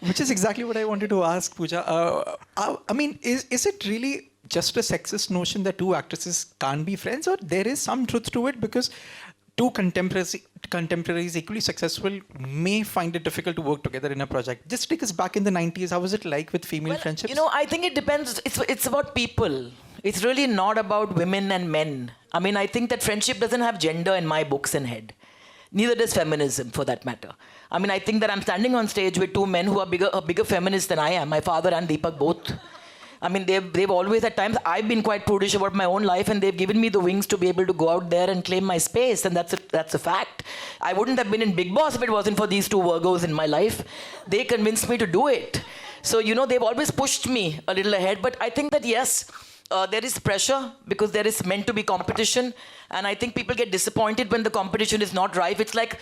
Which is exactly what I wanted to ask, Pooja. I mean, is it really just a sexist notion that two actresses can't be friends, or there is some truth to it? Because two contemporaries equally successful may find it difficult to work together in a project. Just take us back in the 90s. How was it like with female friendships? You know, I think it depends. It's about people. It's really not about women and men. I mean, I think that friendship doesn't have gender in my books and head. Neither does feminism, for that matter. I mean, I think that I'm standing on stage with two men who are bigger feminists than I am. My father and Deepak both. I mean, they've always, at times, I've been quite prudish about my own life, and they've given me the wings to be able to go out there and claim my space, and that's a fact. I wouldn't have been in Bigg Boss if it wasn't for these two Virgos in my life. They convinced me to do it. So, you know, they've always pushed me a little ahead, but I think that, yes, there is pressure because there is meant to be competition, and I think people get disappointed when the competition is not rife. It's like,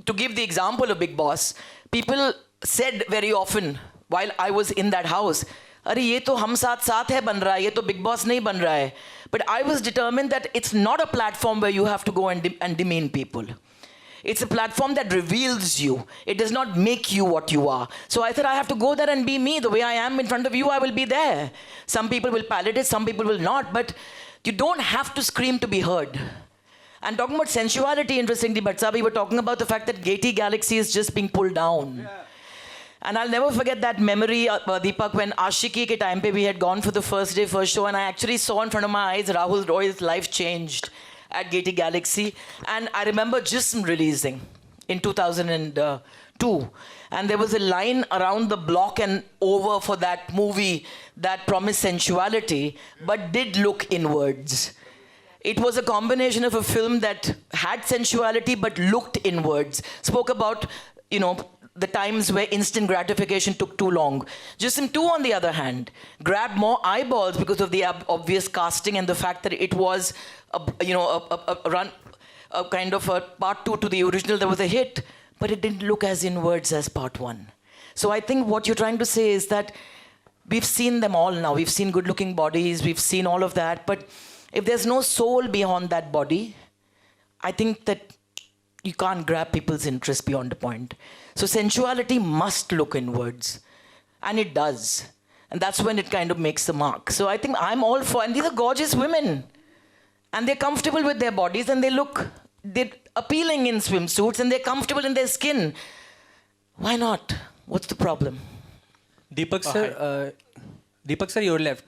to give the example of Bigg Boss, people said very often while I was in that house, अरे ये तो हम साथ साथ है बन रहा है, ये तो Bigg Boss नहीं बन रहा है. But I was determined that it's not a platform where you have to go and demean people. It's a platform that reveals you. It does not make you what you are. So I said, I have to go there and be me. The way I am in front of you, I will be there. Some people will palate it, some people will not. But you don't have to scream to be heard. And talking about sensuality, interestingly, Bhatt, we were talking about the fact that Gaiety Galaxy is just being pulled down. Yeah. And I'll never forget that memory, Deepak, when Ashiki ke time pe we had gone for the first show, and I actually saw in front of my eyes Rahul Roy's life changed at Gaiety Galaxy. And I remember Jism releasing in 2002. And there was a line around the block and over for that movie that promised sensuality, but did look inwards. It was a combination of a film that had sensuality, but looked inwards. Spoke about, you know, the times where instant gratification took too long. Jism 2, on the other hand, grabbed more eyeballs because of the obvious casting and the fact that it was, a kind of a part 2 to the original that was a hit, but it didn't look as inwards as part 1. So I think what you're trying to say is that we've seen them all now. We've seen good-looking bodies, we've seen all of that, but if there's no soul beyond that body, I think that you can't grab people's interest beyond a point. So sensuality must look inwards. And it does. And that's when it kind of makes the mark. So I think I'm all for, and these are gorgeous women. And they're comfortable with their bodies, and they're appealing in swimsuits, and they're comfortable in their skin. Why not? What's the problem? Deepak sir, your left.